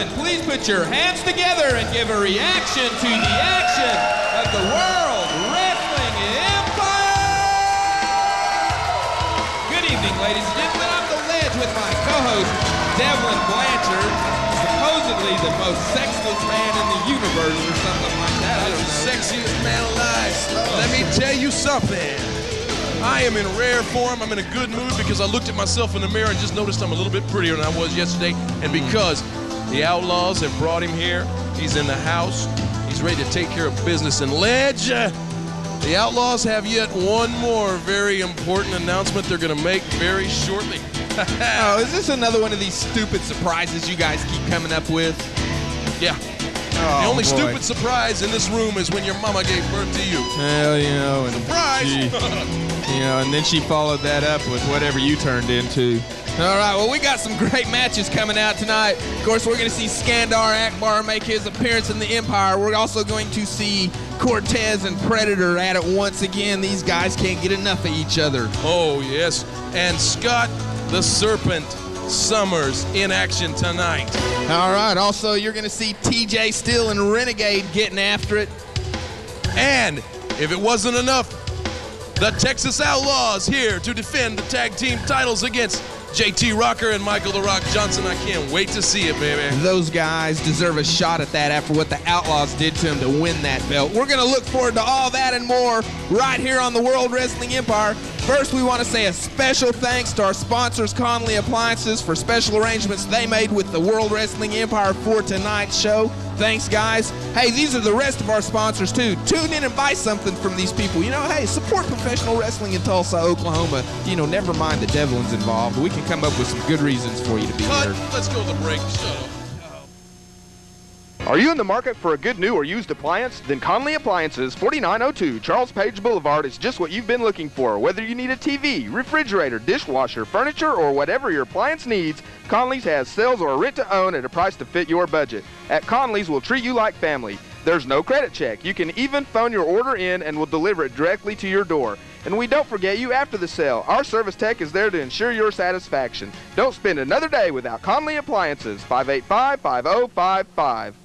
gentlemen, please put your hands together and give a reaction to the action of the World Wrestling Empire! Good evening, ladies and gentlemen. I'm The Ledge with my co-host, Devlin Blanchard, supposedly the most sexless man in the universe or something like that. I don't know. Sexiest man alive. Let me tell you something. I am in rare form. I'm in a good mood because I looked at myself in the mirror and just noticed I'm a little bit prettier than I was yesterday. And because the Outlaws have brought him here, he's in the house, he's ready to take care of business. And Ledge, the Outlaws have yet one more very important announcement they're going to make very shortly. Oh, is this another one of these stupid surprises you guys keep coming up with? Yeah. Oh, the only boy. stupid surprise in this room is when your mama gave birth to you. Well, you know, and Surprise! and then she followed that up with whatever you turned into. All right, well, we got some great matches coming out tonight. Of course, we're going to see Skandar Akbar make his appearance in the Empire. We're also going to see Cortez and Predator at it once again. These guys can't get enough of each other. Oh, yes. And Scott the Serpent Summers in action tonight. All right, also, you're going to see TJ Steele and Renegade getting after it. And if it wasn't enough, the Texas Outlaws here to defend the tag team titles against JT Rocker and Michael the Rock Johnson. I can't wait to see it, baby. Those guys deserve a shot at that after what the Outlaws did to them to win that belt. We're going to look forward to all that and more right here on the World Wrestling Empire. First, we want to say a special thanks to our sponsors, Conley Appliances, for special arrangements they made with the World Wrestling Empire for tonight's show. Thanks, guys. Hey, these are the rest of our sponsors, too. Tune in and buy something from these people. You know, hey, support professional wrestling in Tulsa, Oklahoma. You know, never mind the Devlin's involved. We can come up with some good reasons for you to be Cut. here. Let's go to the break. Shut up. Are you in the market for a good new or used appliance? Then Conley Appliances, 4902 Charles Page Boulevard is just what you've been looking for. Whether you need a TV, refrigerator, dishwasher, furniture, or whatever your appliance needs, Conley's has sales or rent to own at a price to fit your budget. At Conley's, we'll treat you like family. There's no credit check. You can even phone your order in and we'll deliver it directly to your door. And we don't forget you after the sale. Our service tech is there to ensure your satisfaction. Don't spend another day without Conley Appliances, 585-5055.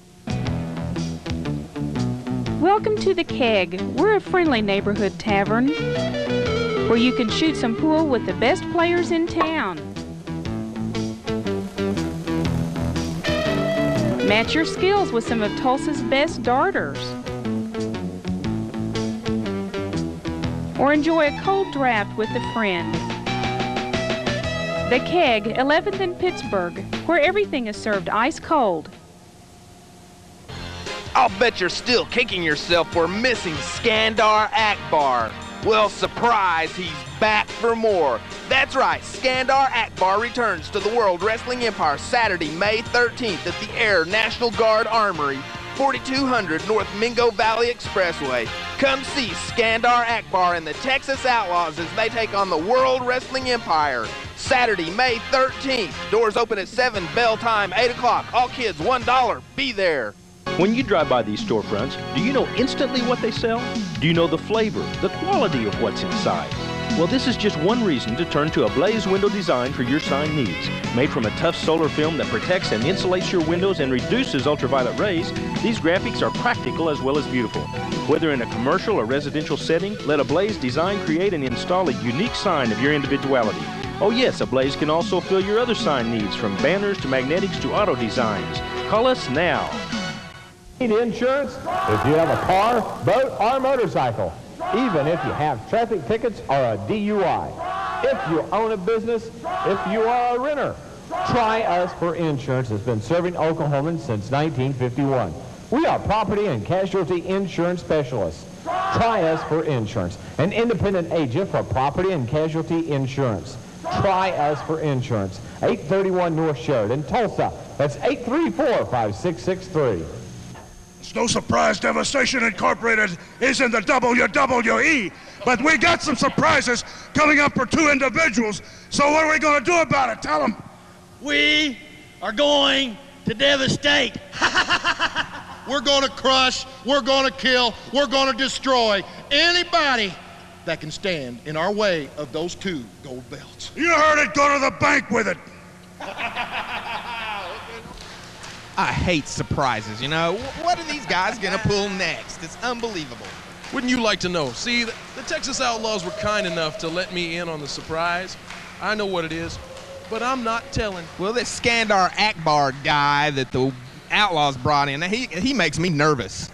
Welcome to The Keg. We're a friendly neighborhood tavern where you can shoot some pool with the best players in town. Match your skills with some of Tulsa's best darters. Or enjoy a cold draft with a friend. The Keg, 11th in Pittsburgh, where everything is served ice cold. I'll bet you're still kicking yourself for missing Skandar Akbar. Well, surprise, he's back for more. That's right, Skandar Akbar returns to the World Wrestling Empire Saturday, May 13th at the Air National Guard Armory, 4200 North Mingo Valley Expressway. Come see Skandar Akbar and the Texas Outlaws as they take on the World Wrestling Empire. Saturday, May 13th. Doors open at 7, bell time 8 o'clock. All kids $1. Be there. When you drive by these storefronts, do you know instantly what they sell? Do you know the flavor, the quality of what's inside? Well, this is just one reason to turn to Ablaze Window Design for your sign needs. Made from a tough solar film that protects and insulates your windows and reduces ultraviolet rays, these graphics are practical as well as beautiful. Whether in a commercial or residential setting, let Ablaze Design create and install a unique sign of your individuality. Oh yes, Ablaze can also fill your other sign needs, from banners to magnetics to auto designs. Call us now. Need insurance if you have a car, boat, or motorcycle, even if you have traffic tickets or a DUI. If you own a business, if you are a renter, Try Us for Insurance has been serving Oklahomans since 1951. We are property and casualty insurance specialists. Try Us for Insurance, an independent agent for property and casualty insurance. Try Us for Insurance, 831 North Sheridan, Tulsa. That's 834-5663. It's no surprise Devastation Incorporated is in the WWE, but we got some surprises coming up for two individuals. So what are we going to do about it? Tell them. We are going to devastate. We're going to crush, we're going to kill, we're going to destroy anybody that can stand in our way of those two gold belts. You heard it. Go to the bank with it. I hate surprises, you know. What are these guys going to pull next? It's unbelievable. Wouldn't you like to know? See, the Texas Outlaws were kind enough to let me in on the surprise. I know what it is, but I'm not telling. Well, this Skandar Akbar guy that the Outlaws brought in, he makes me nervous.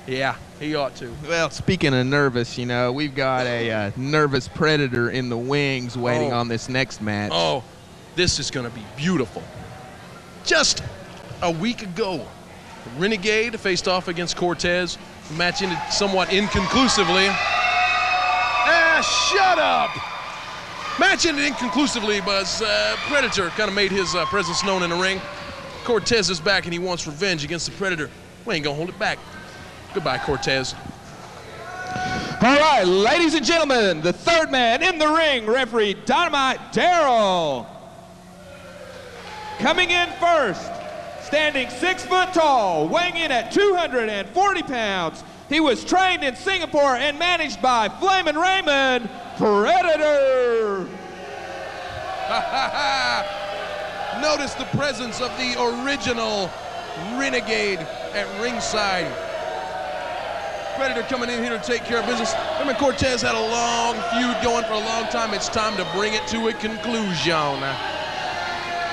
Yeah, he ought to. Well, speaking of nervous, you know, we've got a nervous Predator in the wings waiting on this next match. Oh, this is going to be beautiful. Just a week ago, Renegade faced off against Cortez. The match ended somewhat inconclusively. Shut up! Match ended inconclusively, but Predator kind of made his presence known in the ring. Cortez is back and he wants revenge against the Predator. We ain't gonna hold it back. Goodbye, Cortez. All right, ladies and gentlemen, the third man in the ring, referee Dynamite Darrell. Coming in first, standing 6 foot tall, weighing in at 240 pounds. He was trained in Singapore and managed by Flamin' Raymond, Predator. Notice the presence of the original Renegade at ringside. Predator coming in here to take care of business. Him and Cortez had a long feud going for a long time. It's time to bring it to a conclusion.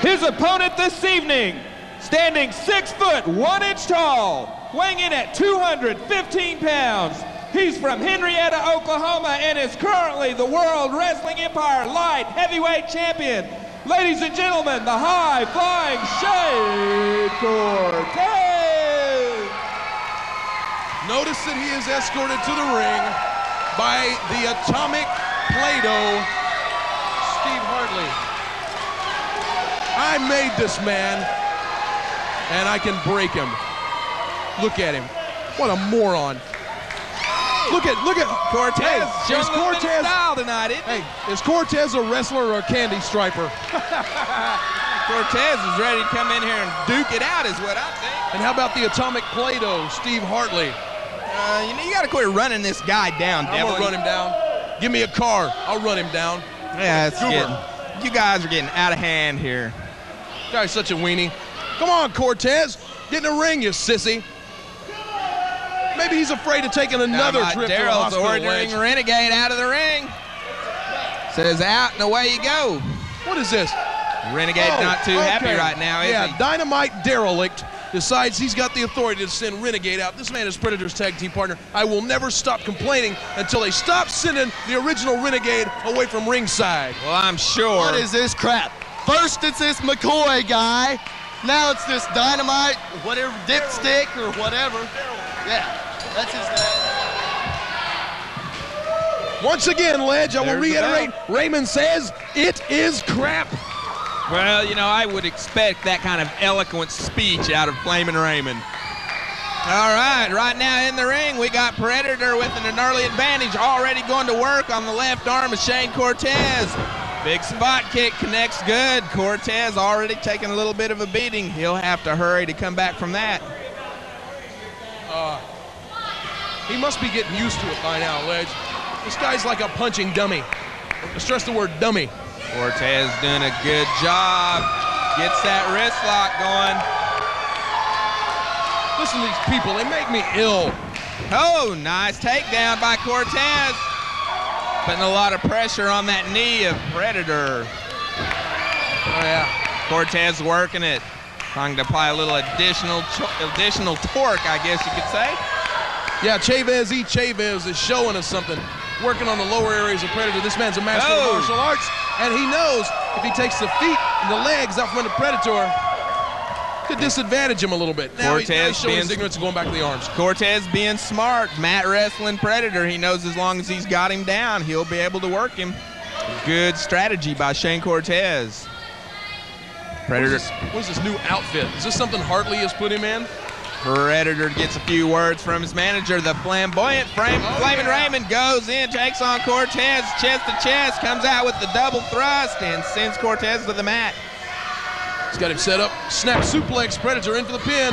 His opponent this evening, standing 6 foot 1 inch tall, weighing in at 215 pounds. He's from Henrietta, Oklahoma, and is currently the World Wrestling Empire Light Heavyweight Champion. Ladies and gentlemen, the high-flying Shane Cortez. Notice that he is escorted to the ring by the Atomic Play-Doh, Steve Hartley. I made this man, and I can break him. Look at him. What a moron. Look at Cortez. Hey, is Cortez style tonight, isn't he? Hey, is Cortez a wrestler or a candy striper? Cortez is ready to come in here and duke it out, is what I think. And how about the Atomic Play-Doh, Steve Hartley? You know, you got to quit running this guy down, I'm Devil. gonna run him down. Give me a car, I'll run him down. Yeah, you guys are getting out of hand here. Guy's such a weenie. Come on, Cortez, get in the ring, you sissy. Maybe he's afraid of taking another trip to the Darrell's hospital. ordering Renegade out of the ring. Says out and away you go. What is this? Renegade's not too happy right now, is he? Dynamite Derelict decides he's got the authority to send Renegade out. This man is Predator's tag team partner. I will never stop complaining until they stop sending the original Renegade away from ringside. Well, I'm sure. What is this crap? First it's this McCoy guy. Now it's this Dynamite, whatever, Dipstick or whatever. Yeah, that's his name. Once again, Ledge, I will reiterate, Raymond says it is crap. Well, you know, I would expect that kind of eloquent speech out of Flamin' Raymond. All right now in the ring, we got Predator with an early advantage, already going to work on the left arm of Shane Cortez. Big spot kick connects good. Cortez already taking a little bit of a beating. He'll have to hurry to come back from that. He must be getting used to it by now, Ledge. This guy's like a punching dummy. Stress the word dummy. Cortez doing a good job. Gets that wrist lock going. Listen to these people, they make me ill. Oh, nice takedown by Cortez. Putting a lot of pressure on that knee of Predator. Oh, yeah. Cortez working it. Trying to apply a little additional torque, I guess you could say. Yeah, Chavez is showing us something. Working on the lower areas of Predator. This man's a master of martial arts, and he knows if he takes the feet and the legs out from under Predator, could disadvantage him a little bit. Now he's showing his ignorance and going back to the arms. Cortez being smart, mat wrestling Predator. He knows as long as he's got him down, he'll be able to work him. Good strategy by Shane Cortez. Predator. What is this new outfit? Is this something Hartley has put him in? Predator gets a few words from his manager. The flamboyant Flamin' Raymond goes in, takes on Cortez chest to chest, comes out with the double thrust, and sends Cortez to the mat. He's got him set up. Snap suplex, Predator in for the pin.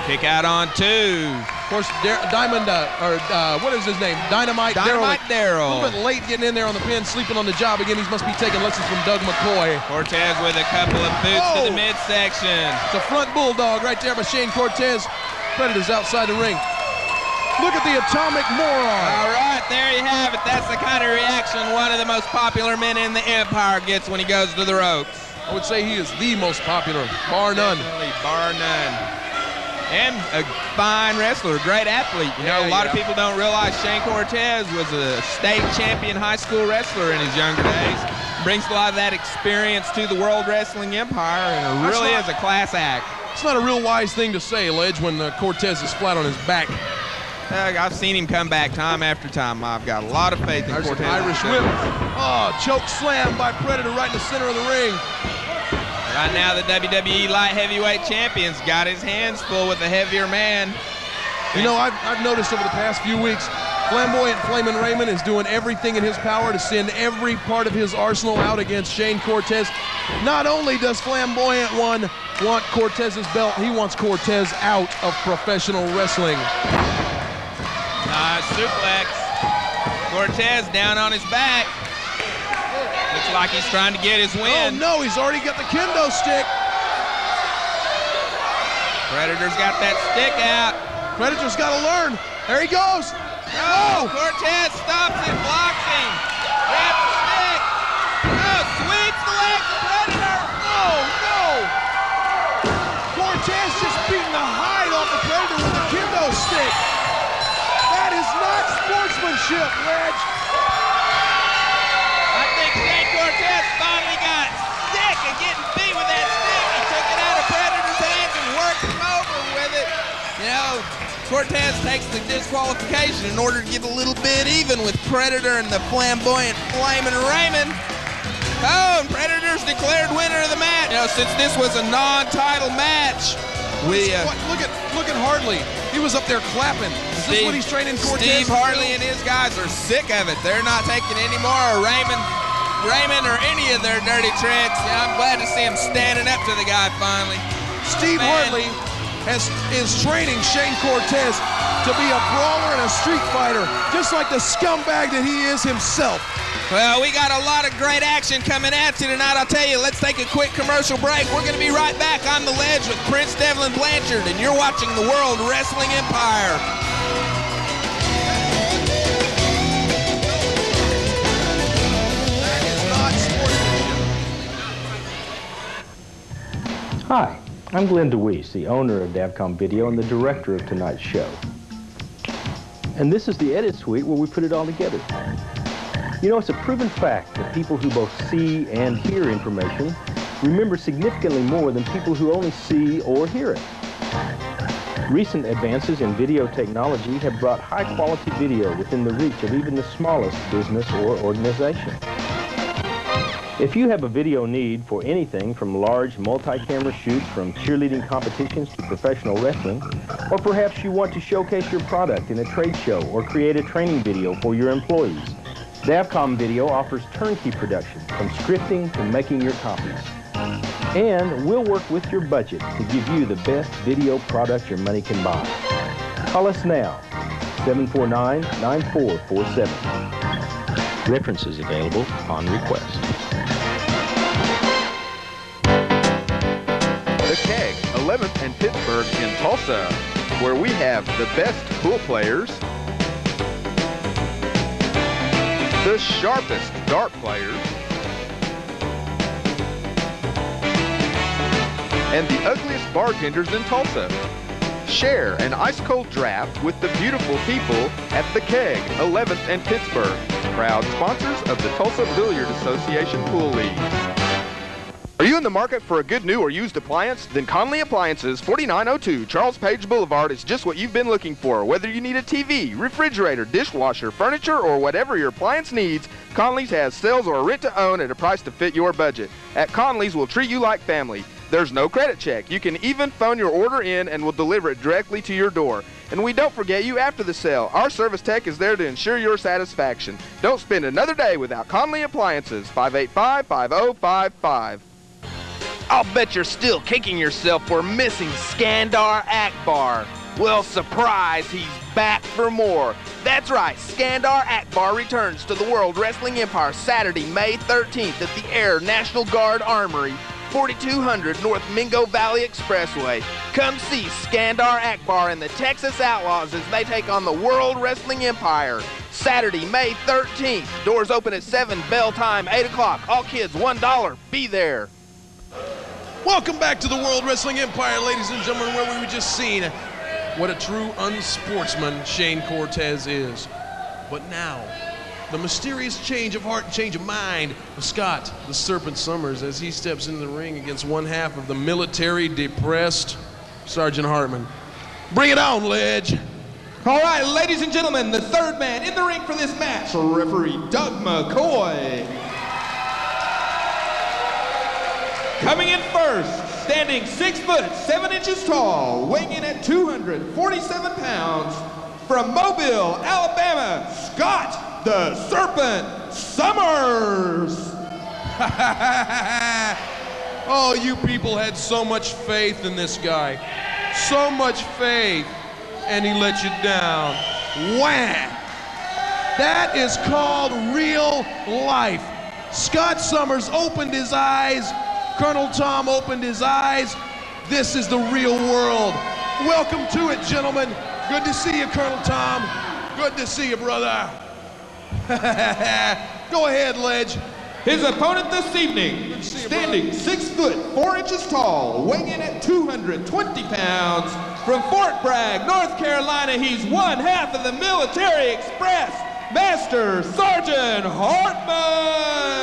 Kick out on two. course, what is his name? Dynamite Darrell. A little bit late getting in there on the pin, sleeping on the job again. He must be taking lessons from Doug McCoy. Cortez with a couple of boots to the midsection. It's a front bulldog right there by Shane Cortez. Predators outside the ring. Look at the atomic moron. All right, there you have it. That's the kind of reaction one of the most popular men in the Empire gets when he goes to the ropes. I would say he is the most popular, bar none. Definitely, bar none. And a fine wrestler, great athlete. You know, a lot of people don't realize Shane Cortez was a state champion high school wrestler in his younger days. Brings a lot of that experience to the World Wrestling Empire, and it really is a class act. It's not a real wise thing to say, Ledge, when Cortez is flat on his back. I've seen him come back time after time. I've got a lot of faith in There's Cortez. an Irish whip. Oh, choke slam by Predator right in the center of the ring. Right now, the WWE Light Heavyweight Champion's got his hands full with a heavier man. You know, I've noticed over the past few weeks, Flamboyant Flamin' Raymond is doing everything in his power to send every part of his arsenal out against Shane Cortez. Not only does Flamboyant One want Cortez's belt, he wants Cortez out of professional wrestling. Nice suplex. Cortez down on his back. Looks like he's trying to get his win. Oh no, he's already got the kendo stick. Predator's got that stick out. Predator's got to learn. There he goes. Oh, Cortez stops it, blocks him. Grabs the stick. Oh, sweeps the legs of Predator. Oh no! Cortez just beating the hide off the Predator with the kendo stick. That is not sportsmanship, Reg. I think Shane Cortez finally got sick of getting beat with that stick. He took it out of Predator's hands and worked him over with it. You know, Cortez takes the disqualification in order to get a little bit even with Predator and the Flamboyant Flamin' Raymond. Oh, and Predator's declared winner of the match. You know, since this was a non-title match, look at Hartley. He was up there clapping. Is this what he's training Cortez? Steve Hartley and his guys are sick of it. They're not taking any more Raymond or any of their dirty tricks. Yeah, I'm glad to see him standing up to the guy finally. Steve Hartley is training Shane Cortez to be a brawler and a street fighter, just like the scumbag that he is himself. Well, we got a lot of great action coming at you tonight. I'll tell you, let's take a quick commercial break. We're going to be right back on The Ledge with Prince Devlin Blanchard, and you're watching the World Wrestling Empire. Hi, I'm Glenn DeWeese, the owner of Davcom Video and the director of tonight's show. And this is the edit suite where we put it all together. You know, it's a proven fact that people who both see and hear information remember significantly more than people who only see or hear it. Recent advances in video technology have brought high-quality video within the reach of even the smallest business or organization. If you have a video need for anything from large multi-camera shoots from cheerleading competitions to professional wrestling, or perhaps you want to showcase your product in a trade show or create a training video for your employees, Davcom Video offers turnkey production from scripting to making your copies. And we'll work with your budget to give you the best video product your money can buy. Call us now, 749-9447. References available upon request. The Keg, 11th and Pittsburgh in Tulsa, where we have the best pool players, the sharpest dart players, and the ugliest bartenders in Tulsa. Share an ice-cold draft with the beautiful people at The Keg, 11th and Pittsburgh, proud sponsors of the Tulsa Billiard Association Pool League. Are you in the market for a good new or used appliance? Then Conley Appliances, 4902 Charles Page Boulevard is just what you've been looking for. Whether you need a TV, refrigerator, dishwasher, furniture, or whatever your appliance needs, Conley's has sales or rent to own at a price to fit your budget. At Conley's, we'll treat you like family. There's no credit check. You can even phone your order in and we'll deliver it directly to your door. And we don't forget you after the sale. Our service tech is there to ensure your satisfaction. Don't spend another day without Conley Appliances, 585-5055. I'll bet you're still kicking yourself for missing Skandar Akbar. Well, surprise, he's back for more. That's right, Skandar Akbar returns to the World Wrestling Empire Saturday, May 13th at the Air National Guard Armory, 4200 North Mingo Valley Expressway. Come see Skandar Akbar and the Texas Outlaws as they take on the World Wrestling Empire. Saturday, May 13th. Doors open at 7, bell time 8 o'clock. All kids $1. Be there. Welcome back to the World Wrestling Empire, ladies and gentlemen, where we were just seeing what a true unsportsman Shane Cortez is. But now, the mysterious change of heart and change of mind of Scott the Serpent Summers as he steps into the ring against one half of the military-depressed Sergeant Hartman. Bring it on, Ledge. All right, ladies and gentlemen, the third man in the ring for this match, referee Doug McCoy. Coming in first, standing 6 foot 7 inches tall, weighing in at 247 pounds, from Mobile, Alabama, Scott the Serpent Summers. Oh, you people had so much faith in this guy. So much faith, and he let you down. Wham! That is called real life. Scott Summers opened his eyes. Colonel Tom opened his eyes. This is the real world. Welcome to it, gentlemen. Good to see you, Colonel Tom. Good to see you, brother. Go ahead, Ledge. His opponent this evening, standing 6 foot 4 inches tall, weighing in at 220 pounds, from Fort Bragg, North Carolina, he's one half of the Military Express, Master Sergeant Hartman.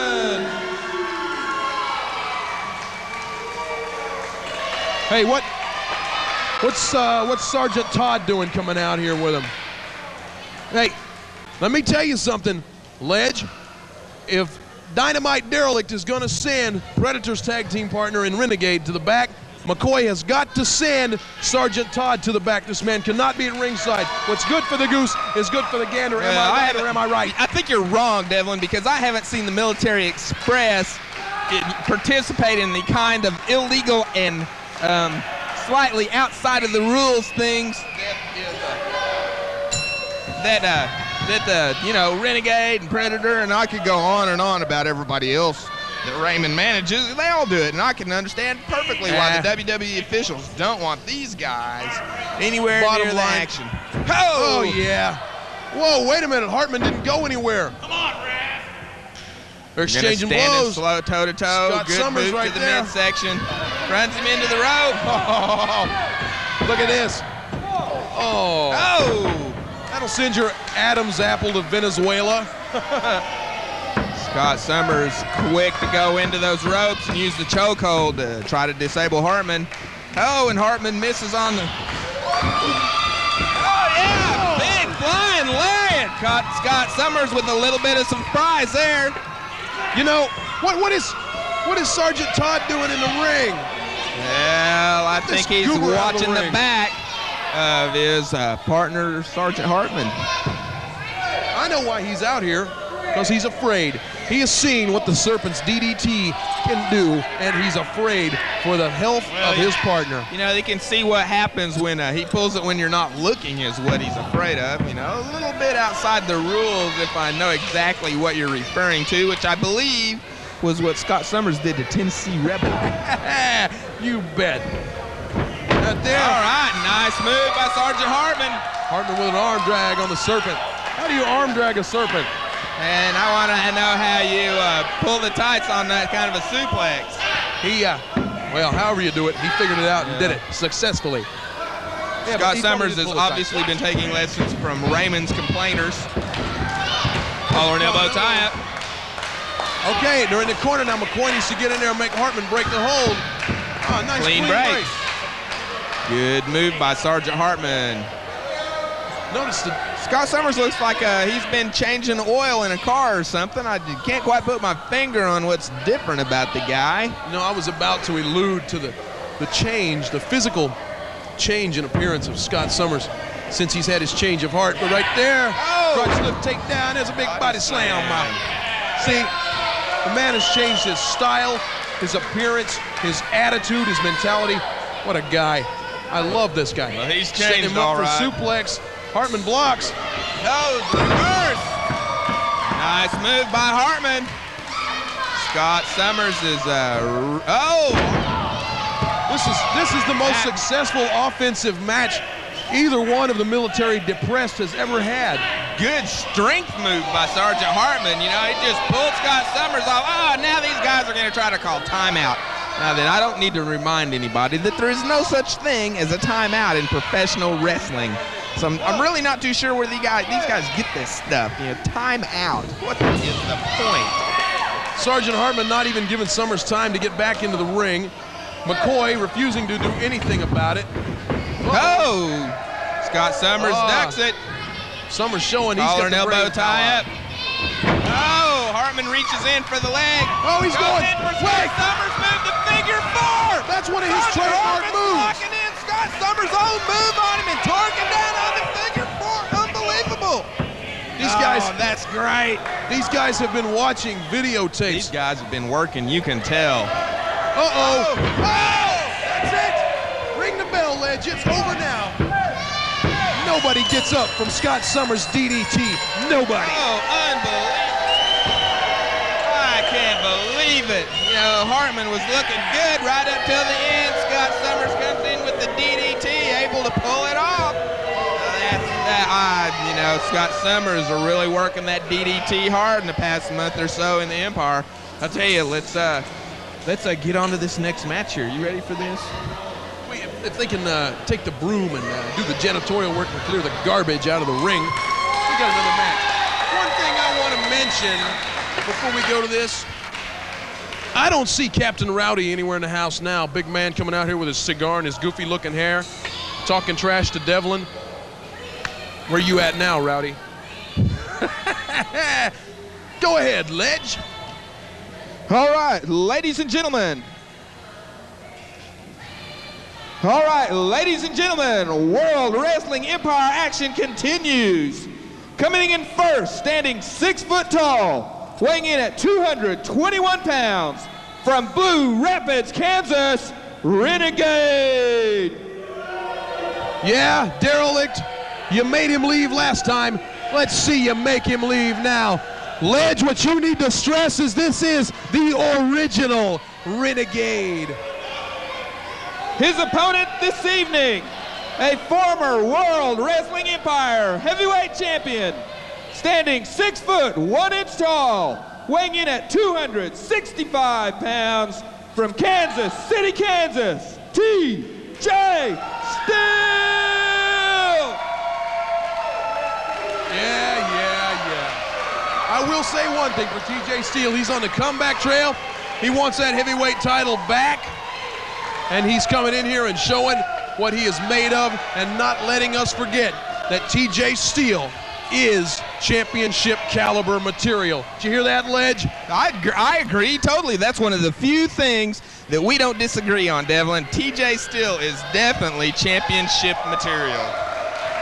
Hey, what's Sergeant Todd doing coming out here with him? Hey, let me tell you something, Ledge. If Dynamite Derelict is going to send Predator's tag team partner in Renegade to the back, McCoy has got to send Sergeant Todd to the back. This man cannot be at ringside. What's good for the goose is good for the gander. Am I right or am I right? I think you're wrong, Devlin, because I haven't seen the Military Express participate in the kind of illegal and slightly outside of the rules things that you know, Renegade and Predator, and I could go on and on about everybody else that Raymond manages. They all do it, and I can understand perfectly why the WWE officials don't want these guys anywhere near the action. Oh, yeah. Whoa, wait a minute. Hartman didn't go anywhere. Come on, Raph. They're exchanging standing blows. slow, toe-to-toe. Scott Good Summers move right to the there. midsection. Runs him into the rope. Oh, look at this. Oh. That'll send your Adam's apple to Venezuela. Scott Summers quick to go into those ropes and use the chokehold to try to disable Hartman. Oh, and Hartman misses on the... Oh, yeah! Big flying lariat! Caught Scott Summers with a little bit of surprise there. You know, what is Sergeant Todd doing in the ring? Well, I think he's goober out of watching the back of his partner, Sergeant Hartman. I know why he's out here, because he's afraid. He has seen what the Serpent's DDT can do, and he's afraid for the health of his partner. You know, they can see what happens when he pulls it when you're not looking is what he's afraid of. You know, a little bit outside the rules if I know exactly what you're referring to, which I believe was what Scott Summers did to Tennessee Rebel. You bet. Right there. All right, nice move by Sergeant Hartman. Hartman with an arm drag on the Serpent. How do you arm drag a Serpent? And I want to know how you pull the tights on that kind of a suplex. Well, however you do it, he figured it out and did it successfully. Yeah, Scott Summers has obviously been taking lessons from Raymond's Complainers. Collar and elbow tie-up. Okay, they're in the corner now. McCoy needs to get in there and make Hartman break the hold. Oh, nice clean break. Good move by Sergeant Hartman. Notice the... Scott Summers looks like he's been changing oil in a car or something. I can't quite put my finger on what's different about the guy. You know, I was about to allude to the change, the physical change in appearance of Scott Summers since he's had his change of heart. But right there, crotch lift takedown. There's a big body slam. See, the man has changed his style, his appearance, his attitude, his mentality. What a guy. I love this guy. Well, he's setting changed him up all for right. suplex. Hartman blocks. Goes reverse. Nice move by Hartman. Scott Summers is This is the most successful offensive match either one of the military depressed has ever had. good strength move by Sergeant Hartman. You know, he just pulled Scott Summers off. Oh, now these guys are going to try to call timeout. Now then, I don't need to remind anybody that there is no such thing as a timeout in professional wrestling. So I'm really not too sure where these guys get this stuff. You know, timeout. What is the point? Sergeant Hartman not even giving Summers time to get back into the ring. McCoy refusing to do anything about it. Oh! Scott Summers ducks it. Summers showing he's Collar got and the elbow brain tie power. up. Oh! Hartman reaches in for the leg. Oh, he's going. in for Scott Summers. Move the figure four. That's one of his Sergeant trademark Hartman's moves. locking in Scott Summers' own move on him and torquing down on the figure four. Unbelievable. These guys, that's great. These guys have been watching videotapes. These guys have been working, you can tell. Uh-oh. Oh, that's it. Ring the bell, Ledge. It's over now. Nobody gets up from Scott Summers' DDT. Nobody. Oh, unbelievable. I can't believe it. You know, Hartman was looking good right up till the end. Scott Summers comes in with the DDT, able to pull it off. You know, Scott Summers are really working that DDT hard in the past month or so in the Empire. I'll tell you, let's get on to this next match here. You ready for this? If they can take the broom and do the janitorial work and clear the garbage out of the ring, we got another match. One thing I want to mention before we go to this, I don't see Captain Rowdy anywhere in the house now. Big man coming out here with his cigar and his goofy looking hair, talking trash to Devlin. Where you at now, Rowdy? Go ahead, Ledge. All right, ladies and gentlemen. All right, ladies and gentlemen, World Wrestling Empire action continues. Coming in first, standing 6 foot tall, weighing in at 221 pounds, from Blue Rapids, Kansas, Renegade. Yeah, derelict. You made him leave last time. Let's see you make him leave now. Ledge, what you need to stress is this is the original Renegade. His opponent this evening, a former World Wrestling Empire heavyweight champion, standing 6 foot 1 inch tall, weighing in at 265 pounds, from Kansas City, Kansas, T.J. Steele! Yeah. I will say one thing for T.J. Steele. He's on the comeback trail. He wants that heavyweight title back. And he's coming in here and showing what he is made of and not letting us forget that T.J. Steele is championship caliber material. Did you hear that, Ledge? I agree totally. That's one of the few things that we don't disagree on, Devlin. T.J. Steele is definitely championship material.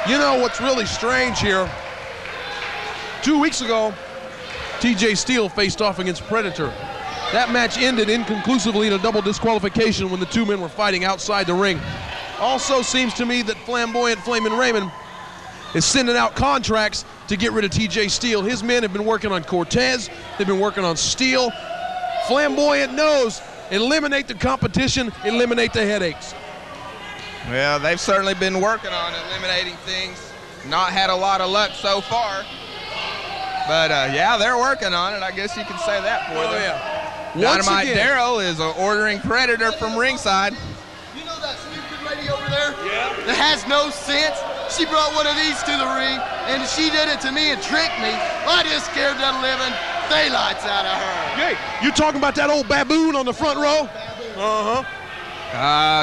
You know what's really strange here? 2 weeks ago, T.J. Steele faced off against Predator. That match ended inconclusively in a double disqualification when the two men were fighting outside the ring. Also seems to me that Flamboyant Flamin' Raymond is sending out contracts to get rid of T.J. Steele. His men have been working on Cortez. They've been working on Steele. Flamboyant knows, eliminate the competition, eliminate the headaches. Well, they've certainly been working on eliminating things. Not had a lot of luck so far. But, yeah, they're working on it. I guess you can say that for them. Yeah. Dynamite Daryl is ordering Predator from ringside. You know that stupid lady over there? Yeah. That has no sense? She brought one of these to the ring, and she did it to me and tricked me. I just scared the living daylights out of her. Hey, you talking about that old baboon on the front row? Uh-huh.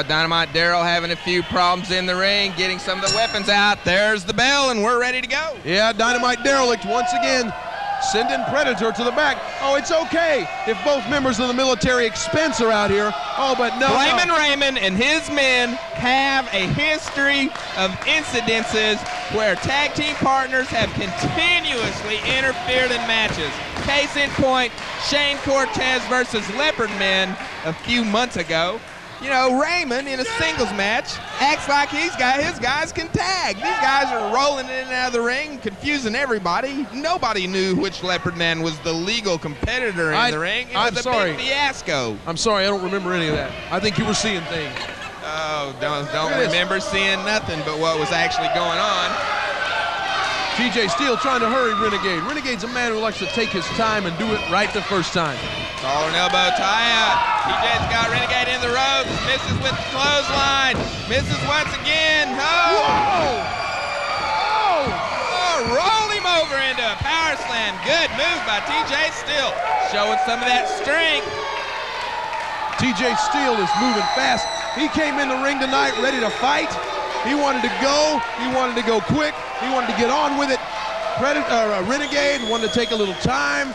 Dynamite Daryl having a few problems in the ring, getting some of the weapons out. There's the bell, and we're ready to go. Yeah, Dynamite Derelict once again sending Predator to the back. Oh, it's okay if both members of the military expense are out here. Oh, but no. Flamin' Raymond and his men have a history of incidences where tag team partners have continuously interfered in matches. Case in point, Shane Cortez versus Leopard Men a few months ago. You know, Raymond in a singles match acts like his guys can tag. These guys are rolling in and out of the ring, confusing everybody. Nobody knew which Leopard Man was the legal competitor in the ring. It was a big fiasco. I'm sorry, I don't remember any of that. I think you were seeing things. Oh, don't remember seeing nothing but what was actually going on. TJ Steele trying to hurry Renegade. Renegade's a man who likes to take his time and do it right the first time. Collar and elbow tie out. TJ's got Renegade in the ropes. Misses with the clothesline. Misses once again. Oh! Rolled him over into a power slam. Good move by TJ Steele. Showing some of that strength. TJ Steele is moving fast. He came in the ring tonight ready to fight. He wanted to go. He wanted to go quick. He wanted to get on with it. Renegade wanted to take a little time,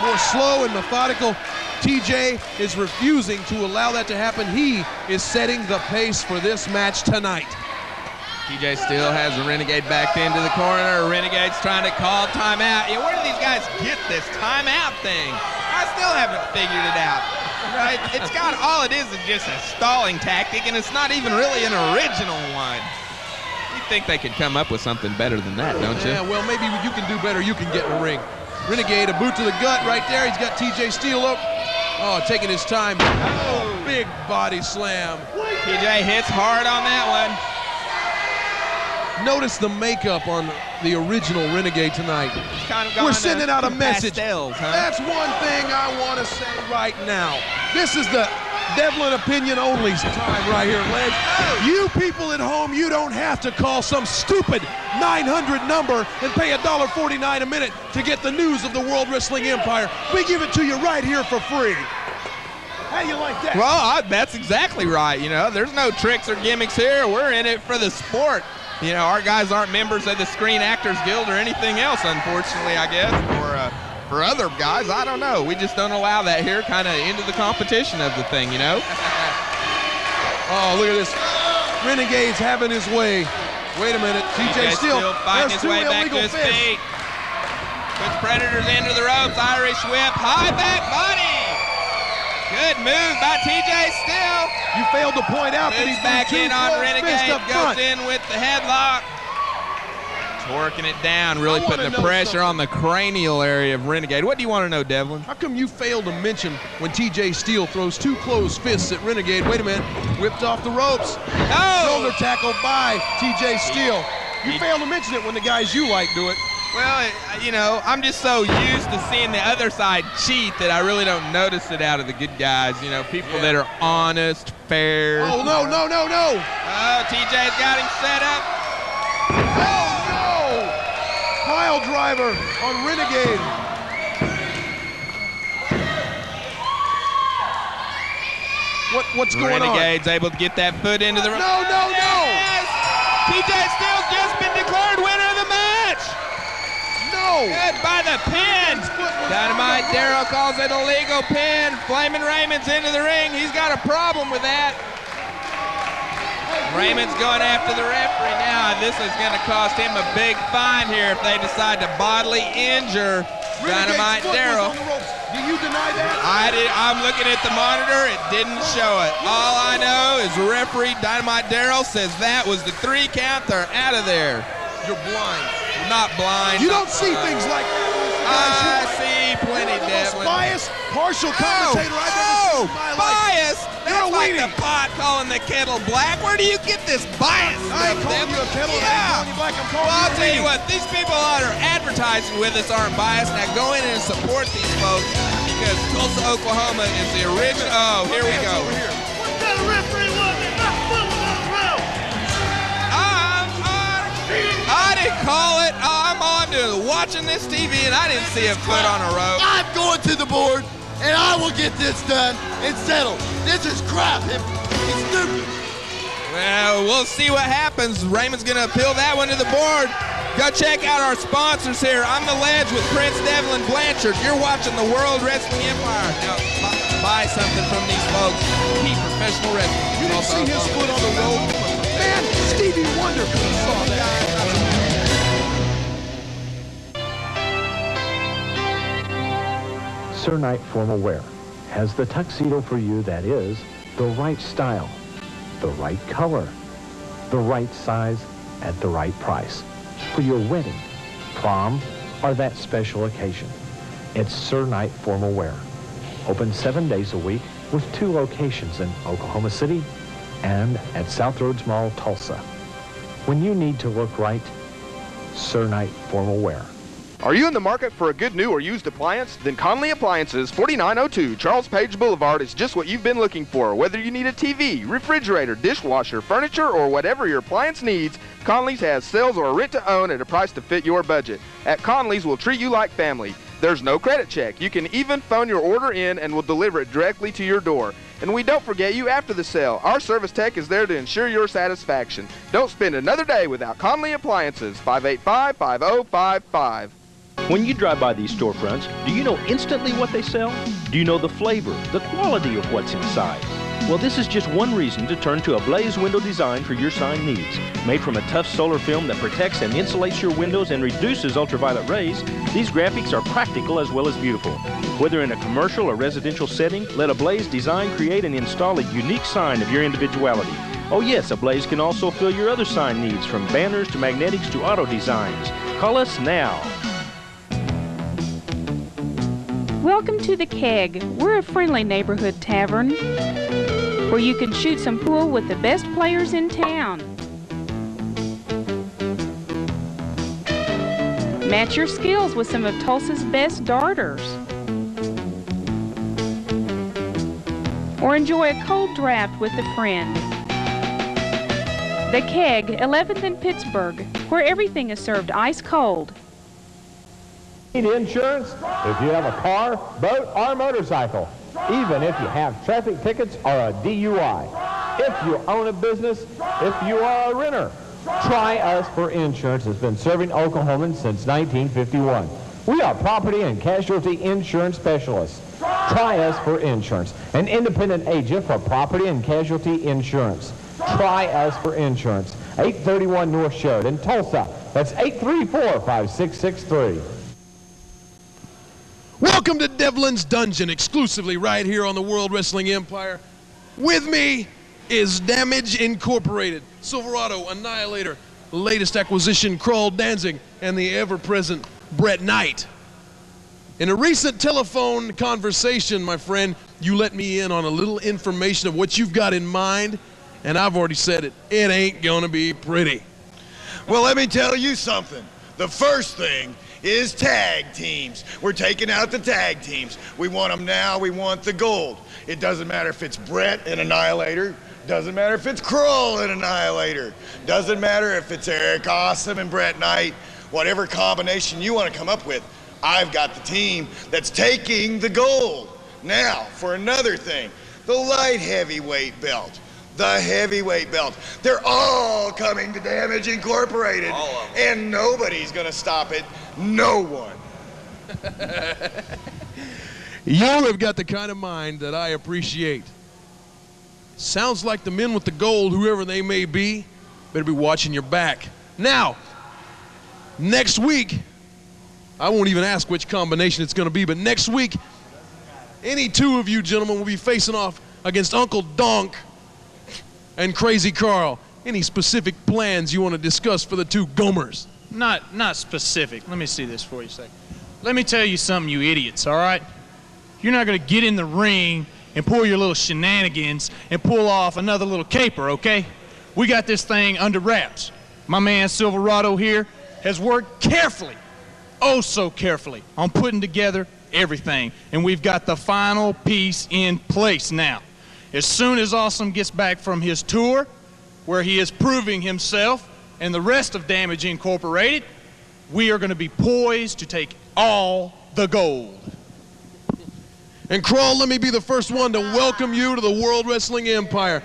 more slow and methodical. TJ is refusing to allow that to happen. He is setting the pace for this match tonight. TJ Steele has the Renegade backed into the corner. Renegade's trying to call timeout. Yeah, where do these guys get this timeout thing? I still haven't figured it out. Right? It's got all it is just a stalling tactic, and it's not even really an original one. You think they could come up with something better than that, don't you? Yeah, well, maybe you can do better. You can get in the ring. Renegade, a boot to the gut right there. He's got TJ Steele up. Oh, taking his time. Oh, big body slam. TJ hits hard on that one. Notice the makeup on the original Renegade tonight. Kind of We're sending out a message. Pastels, huh? That's one thing I want to say right now. This is the Devlin opinion only time right here, Ledge. You people at home, you don't have to call some stupid 900 number and pay $1.49 a minute to get the news of the World Wrestling Empire. We give it to you right here for free. How do you like that? Well, that's exactly right. You know, there's no tricks or gimmicks here. We're in it for the sport. You know, our guys aren't members of the Screen Actors Guild or anything else, unfortunately, I guess, or for other guys, I don't know. We just don't allow that here, kind of into the competition of the thing, you know? Oh, look at this. Renegade's having his way. Wait a minute. TJ Steele fighting his way back to his feet. Puts Predators into the ropes. Irish whip. High back body. Good move by TJ Steele. You failed to point out that he's back in on Renegade. Goes in with the headlock. Torquing it down, really putting the pressure on the cranial area of Renegade. What do you want to know, Devlin? How come you failed to mention when TJ Steele throws two closed fists at Renegade? Wait a minute. Whipped off the ropes. No! Shoulder tackle by TJ Steele. You failed to mention it when the guys you like do it. Well, you know, I'm just so used to seeing the other side cheat that I really don't notice it out of the good guys. You know, people that are honest, fair. Oh, no. Oh, TJ's got him set up. Oh, no! Pile driver on Renegade. What's going on? Renegade's able to get that foot into the... No! Yes! TJ Steele's just been declared winner of the match! No! Good by the pin. Dynamite Darrell calls it a legal pin. Flamin' Raymond's into the ring. He's got a problem with that. Raymond's going after the referee now. This is going to cost him a big fine here if they decide to bodily injure Dynamite Darrell. Do you deny that? I'm looking at the monitor. It didn't show it. All I know is referee Dynamite Darrell says that was the 3 count. They're out of there. You're blind. Not blind. You don't see things like that. I see plenty, Devlin. Biased, partial commentator I've ever seen in my life. Biased? That's like the pot calling the kettle black. Where do you get this bias? I ain't calling you a kettle. Yeah. I ain't calling you black. I'm calling I'll you tell you what. These people that are advertising with us aren't biased. Now go in and support these folks because Tulsa, Oklahoma is the original. Oh, here we go. What kind of referee was it? Not foot on the road. I didn't call it. I'm on to watching this TV and I didn't see a foot on a rope. I'm going to the board and I will get this done and settled. This is crap. It's stupid. Well, we'll see what happens. Raymond's going to appeal that one to the board. Go check out our sponsors here. I'm the Ledge with Prince Devlin Blanchard. You're watching the World Wrestling Empire. Now, buy something from these folks. Keep professional wrestling. You didn't see his foot on the rope? Man, Stevie Wonder could have saw that. Sir Knight Formal Wear has the tuxedo for you that is the right style, the right color, the right size at the right price for your wedding, prom, or that special occasion. It's Sir Knight Formal Wear. Open 7 days a week with 2 locations in Oklahoma City and at South Roads Mall, Tulsa. When you need to look right, Sir Knight Formal Wear. Are you in the market for a good new or used appliance? Then Conley Appliances, 4902 Charles Page Boulevard is just what you've been looking for. Whether you need a TV, refrigerator, dishwasher, furniture, or whatever your appliance needs, Conley's has sales or rent to own at a price to fit your budget. At Conley's, we'll treat you like family. There's no credit check. You can even phone your order in and we'll deliver it directly to your door. And we don't forget you after the sale. Our service tech is there to ensure your satisfaction. Don't spend another day without Conley Appliances, 585-5055. When you drive by these storefronts, do you know instantly what they sell? Do you know the flavor, the quality of what's inside? Well, this is just one reason to turn to a Blaze window design for your sign needs. Made from a tough solar film that protects and insulates your windows and reduces ultraviolet rays, these graphics are practical as well as beautiful. Whether in a commercial or residential setting, let a Blaze design create and install a unique sign of your individuality. Oh yes, a Blaze can also fill your other sign needs, from banners to magnetics to auto designs. Call us now. Welcome to the Keg. We're a friendly neighborhood tavern where you can shoot some pool with the best players in town. Match your skills with some of Tulsa's best darters. Or enjoy a cold draft with a friend. The Keg, 11th and Pittsburgh, where everything is served ice cold. Need insurance? If you have a car, boat, or motorcycle, even if you have traffic tickets or a DUI, if you own a business, if you are a renter, Try Us for Insurance has been serving Oklahomans since 1951. We are property and casualty insurance specialists. Try Us for Insurance, an independent agent for property and casualty insurance. Try Us for Insurance, 831 North Sheridan, Tulsa. That's 834-5663. Welcome to Devlin's Dungeon, exclusively right here on the World Wrestling Empire. With me is Damage Incorporated, Silverado, Annihilator, latest acquisition, Kroll Danzig, and the ever-present Brett Knight. In a recent telephone conversation, my friend, you let me in on a little information of what you've got in mind, and I've already said it. It ain't gonna be pretty. Well, let me tell you something. The first thing is tag teams. We're taking out the tag teams. We want them now. We want the gold. It doesn't matter if it's Brett and Annihilator. Doesn't matter if it's Kroll and Annihilator. Doesn't matter if it's Eric Awesome and Brett Knight. Whatever combination you want to come up with, I've got the team that's taking the gold. Now, for another thing, the light heavyweight belt. The heavyweight belt. They're all coming to Damage Incorporated. All of them. And nobody's gonna stop it. No one. You have got the kind of mind that I appreciate. Sounds like the men with the gold, whoever they may be, better be watching your back. Now, next week, I won't even ask which combination it's gonna be, but next week, any two of you gentlemen will be facing off against Uncle Donk and Crazy Carl. Any specific plans you want to discuss for the two Gomers? Not specific. Let me see this for you a second. Let me tell you something, you idiots, all right? You're not going to get in the ring and pull your little shenanigans and pull off another little caper, okay? We got this thing under wraps. My man Silverado here has worked carefully, oh so carefully, on putting together everything. And we've got the final piece in place now. As soon as Awesome gets back from his tour, where he is proving himself and the rest of Damage Incorporated, we are going to be poised to take all the gold. And Kroll, let me be the first one to welcome you to the World Wrestling Empire.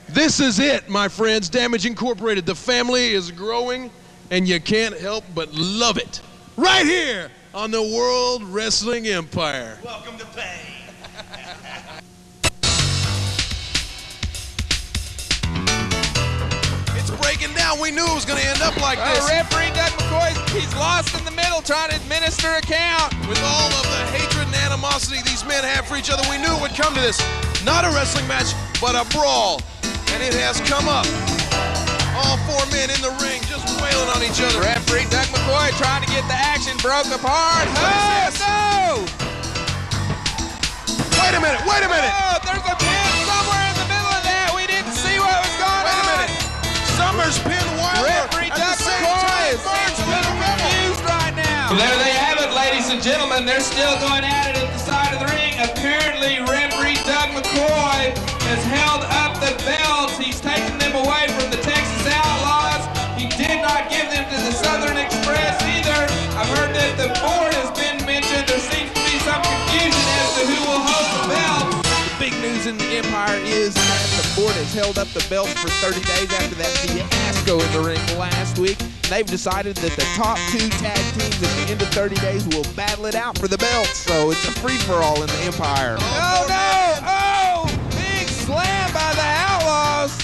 This is it, my friends. Damage Incorporated. The family is growing, and you can't help but love it. Right here on the World Wrestling Empire. Welcome to pain. breaking down. We knew it was going to end up like this. Referee Doug McCoy, he's lost in the middle trying to administer a count. With all of the hatred and animosity these men have for each other, we knew it would come to this. Not a wrestling match, but a brawl. And it has come up. All four men in the ring just wailing on each other. Referee Doug McCoy trying to get the action broke apart. No! Wait a minute, wait a minute. Oh, there's a pin somewhere in the middle of that. We didn't see what was going on. Wait a minute. Summers pin Wilder. Referee Doug McCoy is confused right now. There they have it, ladies and gentlemen. They're still going at it at the side of the ring. Apparently, referee Doug McCoy has held up the belts. He's taken them away from the Texas Outlaws. He did not give them to the Southern Express either. I've heard that the board has been mentioned. There seems to be some confusion as to who will hold the belts. The big news in the Empire is that the board has held up the belts for 30 days after that fiasco in the ring last week. They've decided that the top 2 tag teams at the end of 30 days will battle it out for the belts. So it's a free-for-all in the Empire. Oh, no! Oh! Big slam by the Outlaws.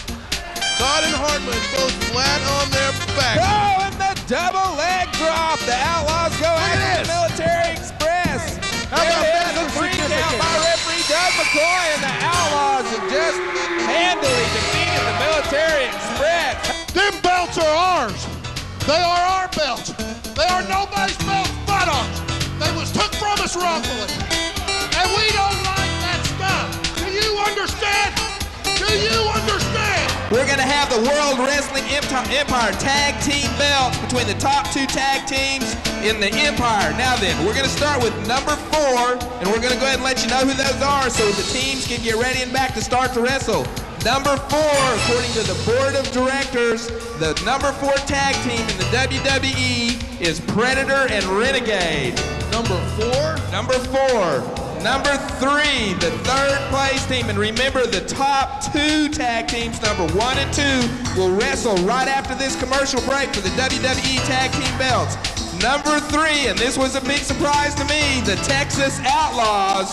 Todd and Hartman both flat on their back. Oh, and the double leg drop. The Outlaws go after the Military Express. How about that? The free count by referee Doug McCoy, and the Outlaws have just handily defeated the Military Express. Them belts are ours. They are our belts. They are nobody's belts but ours. They was took from us wrongfully. And we don't like that stuff. Do you understand? Do you understand? We're going to have the World Wrestling Empire tag team belts between the top 2 tag teams in the Empire. Now then, we're going to start with number 4, and we're going to go ahead and let you know who those are so the teams can get ready and back to start to wrestle. Number 4, according to the board of directors, the number 4 tag team in the WWE is Predator and Renegade. Number 4? Number 4. Number 3, the 3rd place team. And remember, the top 2 tag teams, number 1 and 2, will wrestle right after this commercial break for the WWE Tag Team belts. Number 3, and this was a big surprise to me, the Texas Outlaws.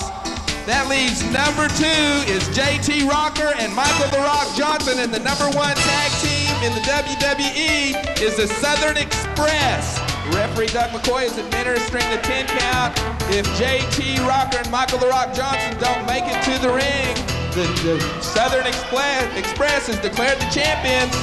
That leaves number 2 is JT Rocker and Michael the Rock Johnson, and the number 1 tag team in the WWE is the Southern Express. Referee Doug McCoy is administering the 10 count. If JT Rocker and Michael the Rock Johnson don't make it to the ring, the Southern Express is declared the champions.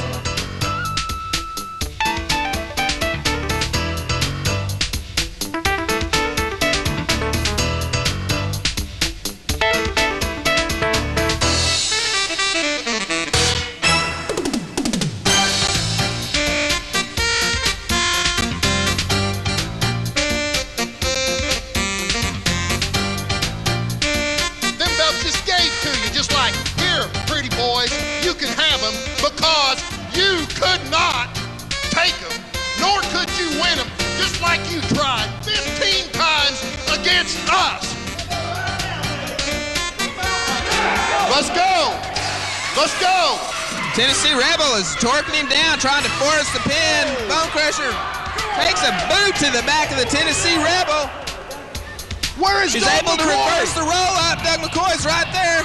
Tennessee Rebel is torquing him down, trying to force the pin. Bone Crusher takes a boot to the back of the Tennessee Rebel. Where is He's Doug able to McCoy? reverse the roll-up. Doug McCoy's right there.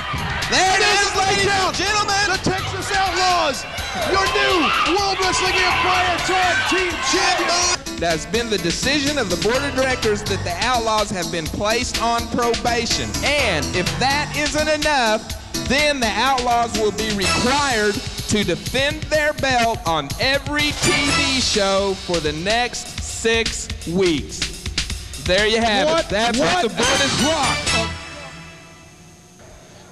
There it is, ladies and gentlemen. The Texas Outlaws, your new World Wrestling Empire Tag Team Champions. That's been the decision of the board of directors that the Outlaws have been placed on probation. And if that isn't enough, then the Outlaws will be required to defend their belt on every TV show for the next 6 weeks. There you have it. That's what the board is rock.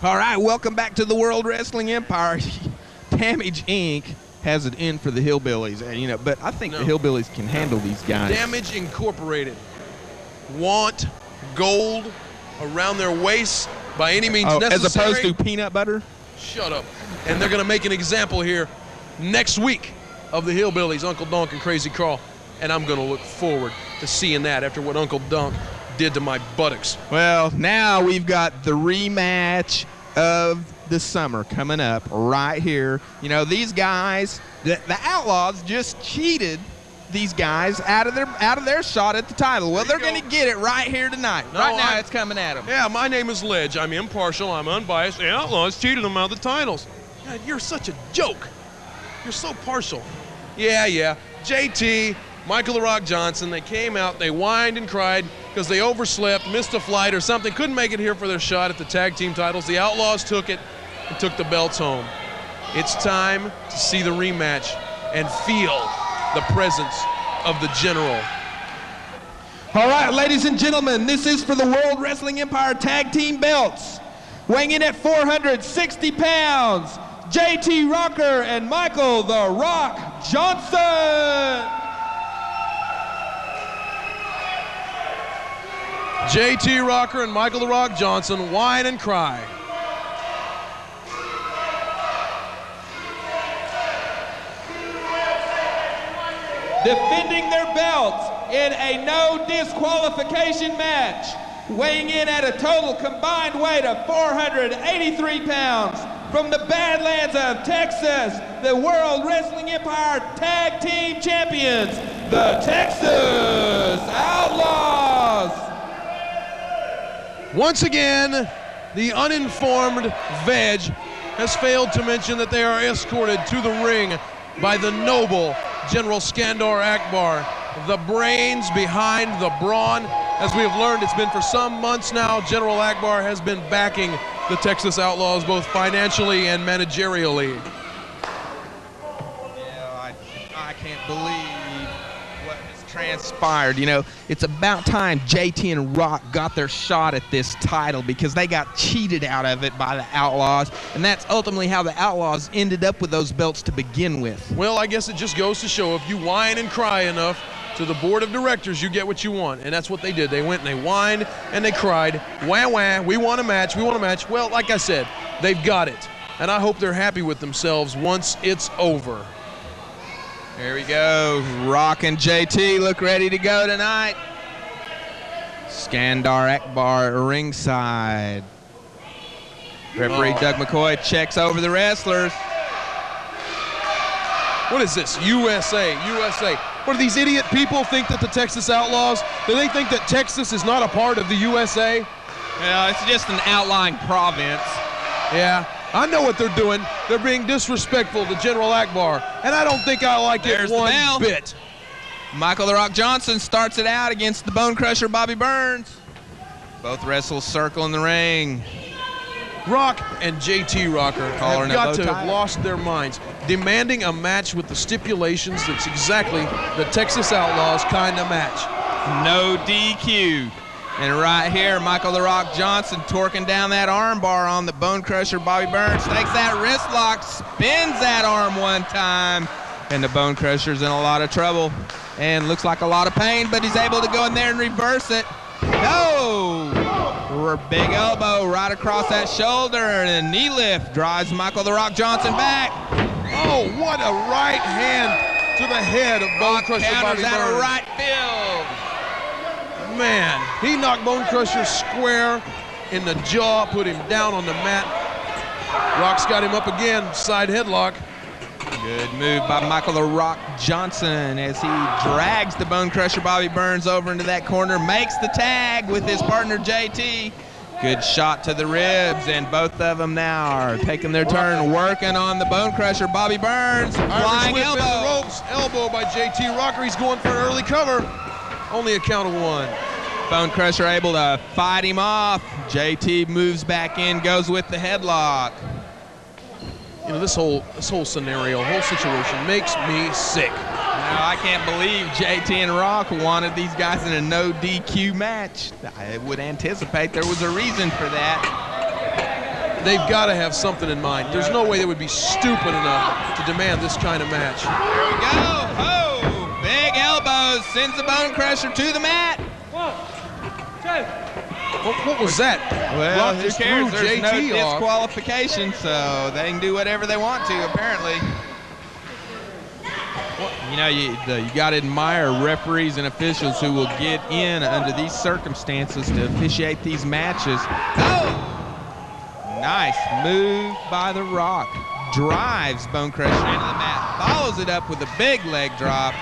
All right, welcome back to the World Wrestling Empire. Damage Inc. has it in for the Hillbillies, and but I think the Hillbillies can handle these guys. Damage Incorporated want gold around their waists by any means necessary. As opposed to peanut butter? Shut up. And they're going to make an example here next week of the Hillbillies, Uncle Donk and Crazy Carl. And I'm going to look forward to seeing that after what Uncle Donk did to my buttocks. Well, now we've got the rematch of the summer coming up right here. These guys, the Outlaws just cheated these guys out of their shot at the title. Well, they're going to get it right here tonight. Now it's coming at them. Yeah, my name is Ledge. I'm impartial. I'm unbiased. The Outlaws cheated them out of the titles. God, you're such a joke. You're so partial. Yeah. JT, Michael the Rock Johnson, they came out, they whined and cried because they overslept, missed a flight or something, couldn't make it here for their shot at the tag team titles. The Outlaws took it and took the belts home. It's time to see the rematch and feel the presence of the General. All right, ladies and gentlemen, this is for the World Wrestling Empire Tag Team belts. Weighing in at 460 pounds, JT Rocker and Michael the Rock Johnson. JT Rocker and Michael the Rock Johnson whine and cry. Defending their belts in a no disqualification match, weighing in at a total combined weight of 483 pounds, from the Badlands of Texas, the World Wrestling Empire Tag Team Champions, the Texas Outlaws. Once again, the uninformed Veg has failed to mention that they are escorted to the ring by the noble General Skandar Akbar, the brains behind the brawn. As we have learned, it's been for some months now, General Akbar has been backing the Texas Outlaws both financially and managerially. Yeah, I can't believe what has transpired. You know, it's about time JT and Rock got their shot at this title because they got cheated out of it by the Outlaws, and that's ultimately how the Outlaws ended up with those belts to begin with. Well, I guess it just goes to show if you whine and cry enough to the board of directors, you get what you want. And that's what they did. They went and they whined and they cried, wah, wah, we want a match, we want a match. Well, like I said, they've got it. And I hope they're happy with themselves once it's over. There we go. Rock and JT look ready to go tonight. Skandar Akbar ringside. Referee Doug McCoy checks over the wrestlers. What is this? USA. What do these idiot people think that the Texas Outlaws, do they think that Texas is not a part of the USA? Well, it's just an outlying province. Yeah, I know what they're doing. They're being disrespectful to General Akbar, and I don't think I like it one bit. Michael the Rock Johnson starts it out against the Bone Crusher Bobby Burns. Both wrestle circle in the ring. Rock and JT Rocker have got to have lost their minds, demanding a match with the stipulations that's exactly the Texas Outlaws kind of match. No DQ. And right here, Michael the Rock Johnson torquing down that arm bar on the Bone Crusher Bobby Burns. Takes that wrist lock, spins that arm one time, and the Bone Crusher's in a lot of trouble. And looks like a lot of pain, but he's able to go in there and reverse it. No! Big elbow right across that shoulder, and a knee lift drives Michael the Rock Johnson back. Oh, what a right hand to the head of Bone Crusher Bobby Burns. Out of right field. Man, he knocked Bone Crusher square in the jaw, put him down on the mat. Rock's got him up again, side headlock. Good move by Michael the Rock Johnson as he drags the Bone Crusher Bobby Burns over into that corner, makes the tag with his partner JT. Good shot to the ribs, and both of them now are taking their turn working on the Bone Crusher Bobby Burns. Flying elbow. In the ropes, elbow by JT Rocker. He's going for an early cover. Only a count of one. Bone Crusher able to fight him off. JT moves back in, goes with the headlock. You know, this whole scenario, whole situation makes me sick. Now, I can't believe JT and Rock wanted these guys in a no DQ match. I would anticipate there was a reason for that. They've got to have something in mind. There's no way they would be stupid enough to demand this kind of match. Here we go. Oh, big elbows sends the Bone Crusher to the mat. 1, 2. What was that? Well, Rock who just cares? threw There's no JT off. disqualification, so they can do whatever they want to, apparently. You know, you got to admire referees and officials who will get in under these circumstances to officiate these matches. Oh! Nice move by The Rock. Drives Bone Crusher into the mat. Follows it up with a big leg drop.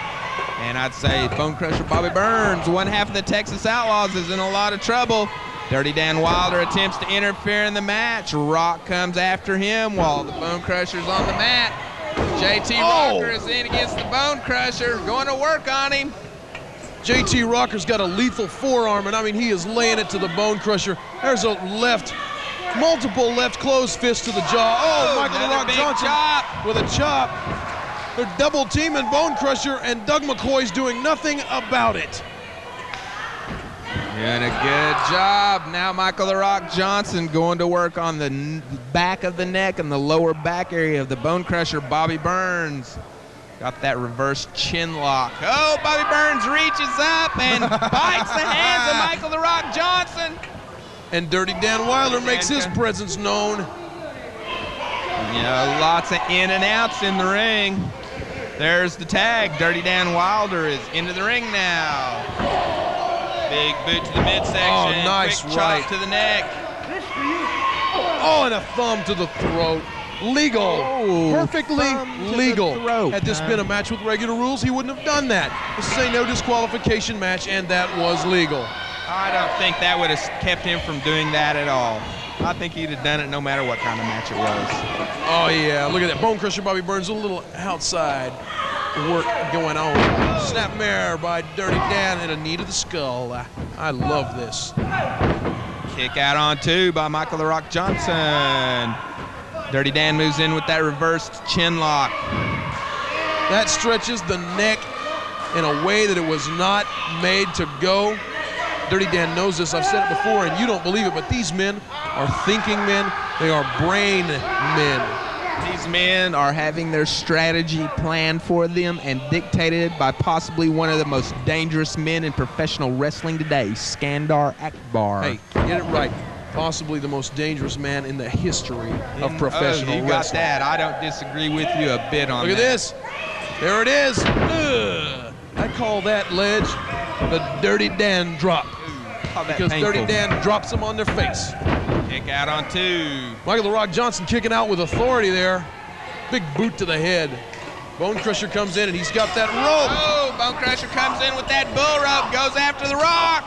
And I'd say Bone Crusher Bobby Burns, one half of the Texas Outlaws, is in a lot of trouble. Dirty Dan Wilder attempts to interfere in the match. Rock comes after him while the Bone Crusher's on the mat. JT Rocker is in against the Bone Crusher, going to work on him. JT Rocker's got a lethal forearm, and I mean, he is laying it to the Bone Crusher. There's a left, multiple left closed fists to the jaw. Oh, Michael the Rock Johnson with a chop. They're double teaming Bone Crusher, and Doug McCoy's doing nothing about it. Doing a good job. Now Michael the Rock Johnson going to work on the back of the neck and the lower back area of the Bone Crusher, Bobby Burns. Got that reverse chin lock. Oh, Bobby Burns reaches up and bites the hands of Michael the Rock Johnson. And Dirty Dan Wilder makes his presence known. You know, lots of in and outs in the ring. There's the tag. Dirty Dan Wilder is into the ring now. Big boot to the midsection. Oh, nice quick right. chop to the neck. Oh, and a thumb to the throat. Legal. Perfectly legal. Had this been a match with regular rules, he wouldn't have done that. This is a no disqualification match, and that was legal. I don't think that would have kept him from doing that at all. I think he'd have done it no matter what kind of match it was. Oh, yeah. Look at that. Bone Crusher Bobby Burns, a little outside work going on. Snapmare by Dirty Dan and a knee to the skull. I love this. Kick out on two by Michael the Rock Johnson. Dirty Dan moves in with that reversed chin lock. That stretches the neck in a way that it was not made to go. Dirty Dan knows this. I've said it before, and you don't believe it, but these men are thinking men. They are brain men. These men are having their strategy planned for them and dictated by possibly one of the most dangerous men in professional wrestling today, Skandar Akbar. Hey, get it right. Possibly the most dangerous man in the history of professional wrestling. You got that. I don't disagree with you a bit on that. Look at this. There it is. Ugh. I call that, Ledge, the Dirty Dan drop. Because painful. Dirty Dan drops them on their face. Kick out on two. Michael the Rock Johnson kicking out with authority there. Big boot to the head. Bone Crusher comes in and he's got that rope. Oh, Bone Crusher comes in with that bull rope, goes after the Rock.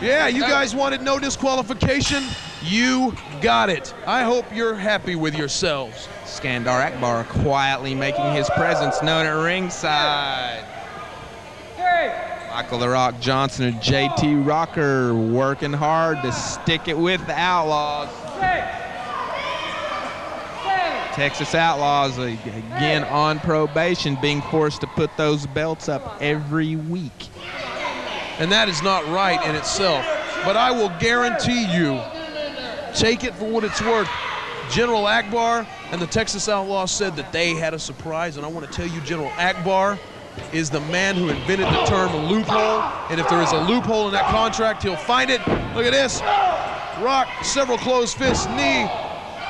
Yeah, you guys wanted no disqualification. You got it. I hope you're happy with yourselves. Skandar Akbar quietly making his presence known at ringside. Michael the Rock Johnson and JT Rocker working hard to stick it with the Outlaws. Texas Outlaws again on probation, being forced to put those belts up every week. And that is not right in itself. But I will guarantee you, take it for what it's worth, General Akbar and the Texas Outlaws said that they had a surprise, and I want to tell you, General Akbar is the man who invented the term loophole, and if there is a loophole in that contract, he'll find it. Look at this. Rock, several closed fists, knee,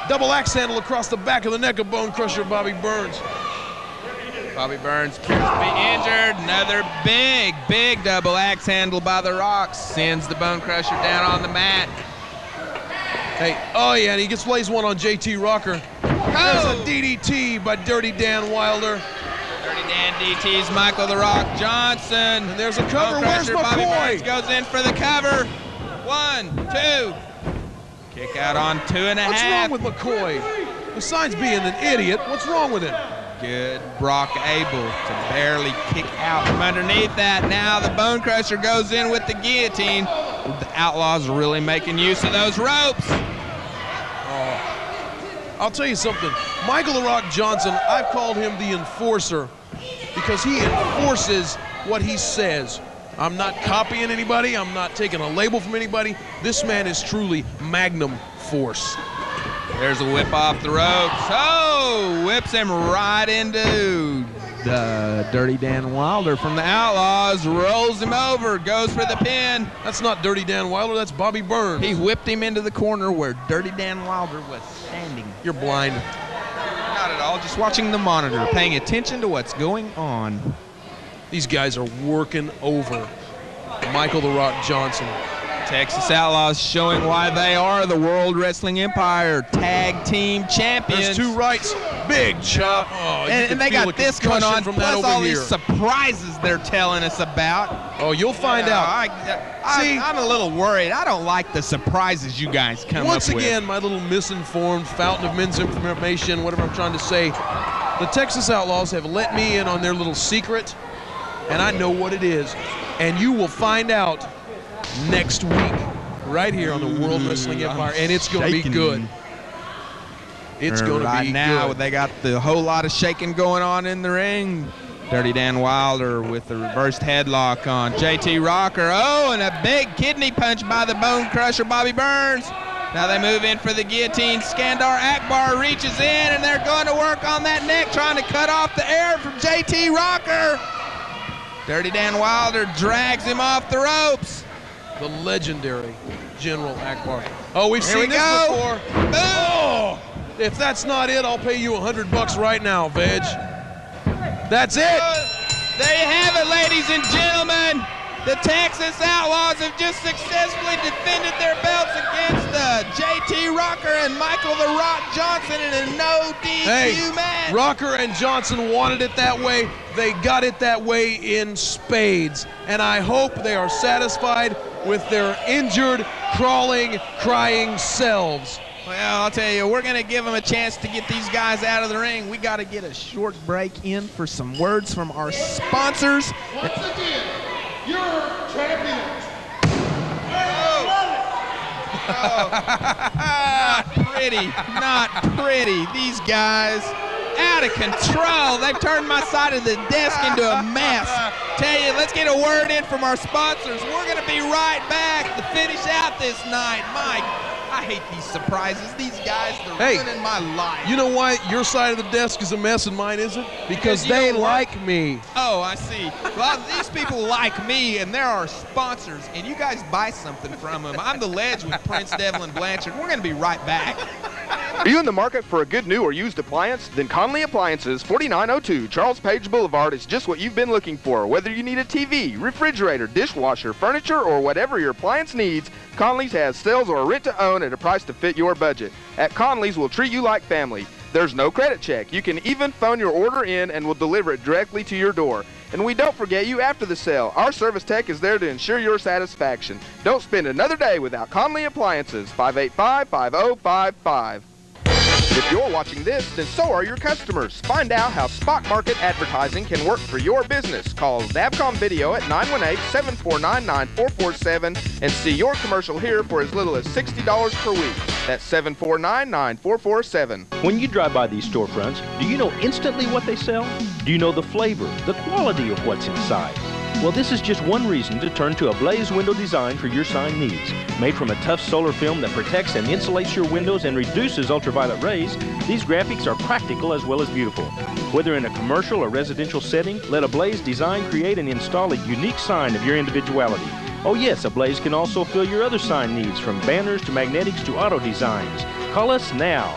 double axe handle across the back of the neck of Bone Crusher Bobby Burns. Bobby Burns appears to be injured. Another big double axe handle by the Rock sends the Bone Crusher down on the mat. Hey, oh yeah, and he lays one on JT Rocker. There's a DDT by Dirty Dan Wilder. Dirty Dan DTs Michael the Rock Johnson. And there's a cover. Where's McCoy? Bobby Burns goes in for the cover. 1, 2. Kick out on 2.5. What's wrong with McCoy? Besides being an idiot, what's wrong with him? Good. Brock able to barely kick out from underneath that. Now the Bone Crusher goes in with the guillotine. The Outlaws are really making use of those ropes. I'll tell you something. Michael the Rock Johnson, I've called him the enforcer because he enforces what he says. I'm not copying anybody. I'm not taking a label from anybody. This man is truly Magnum Force. There's a whip off the ropes. Oh, whips him right into the Dirty Dan Wilder from the Outlaws. Rolls him over, goes for the pin. That's not Dirty Dan Wilder, that's Bobby Burns. He whipped him into the corner where Dirty Dan Wilder was standing. You're blind. Not at all, just watching the monitor, paying attention to what's going on. These guys are working over Michael the Rock Johnson. Texas Outlaws showing why they are the World Wrestling Empire Tag Team Champions. There's two rights. Big chop. Oh, and they got this going on, plus all these surprises they're telling us about. Oh, you'll find out. See, I'm a little worried. I don't like the surprises you guys come up with. Once again, my little misinformed fountain of men's information, whatever I'm trying to say. The Texas Outlaws have let me in on their little secret, and I know what it is. And you will find out next week right here on the World Wrestling Empire, and it's going to be good. It's going to be right now, good. they got the whole lot of shaking going on in the ring. Dirty Dan Wilder with the reversed headlock on JT Rocker. Oh, and a big kidney punch by the Bone Crusher, Bobby Burns. Now they move in for the guillotine. Skandar Akbar reaches in, and they're going to work on that neck, trying to cut off the air from JT Rocker. Dirty Dan Wilder drags him off the ropes. The legendary General Akbar. Oh, we've Here seen we this go. before. Oh, if that's not it, I'll pay you $100 right now, Veg. That's it. There you have it, ladies and gentlemen. The Texas Outlaws have just successfully defended their belts against JT Rocker and Michael the Rock Johnson in a no DQ match. Rocker and Johnson wanted it that way. They got it that way in spades. And I hope they are satisfied with their injured, crawling, crying selves. Well, I'll tell you, we're going to give them a chance to get these guys out of the ring. We got to get a short break in for some words from our sponsors. Once again, your champions. Not pretty. These guys, out of control. They've turned my side of the desk into a mess. Tell you, let's get a word in from our sponsors. We're going to be right back to finish out this night. I hate these surprises. These guys, they're ruining my life. You know why your side of the desk is a mess and mine isn't? Because they like me. Oh, I see. Well, these people like me, and they're our sponsors, and you guys buy something from them. I'm the Ledge with Prince Devlin Blanchard. We're going to be right back. Are you in the market for a good new or used appliance? Then Conley Appliances, 4902 Charles Page Boulevard is just what you've been looking for. Whether you need a TV, refrigerator, dishwasher, furniture, or whatever your appliance needs, Conley's has sales or rent to own at a price to fit your budget. At Conley's, we'll treat you like family. There's no credit check. You can even phone your order in and we'll deliver it directly to your door. And we don't forget you after the sale. Our service tech is there to ensure your satisfaction. Don't spend another day without Conley Appliances, 585-5055. If you're watching this, then so are your customers. Find out how spot market advertising can work for your business. Call Davcom Video at 918-749-9447 and see your commercial here for as little as $60 per week. That's 749-9447. When you drive by these storefronts, do you know instantly what they sell? Do you know the flavor, the quality of what's inside? Well, this is just one reason to turn to Ablaze Window Design for your sign needs. Made from a tough solar film that protects and insulates your windows and reduces ultraviolet rays, these graphics are practical as well as beautiful. Whether in a commercial or residential setting, let Ablaze Design create and install a unique sign of your individuality. Oh yes, Ablaze can also fill your other sign needs, from banners to magnetics to auto designs. Call us now.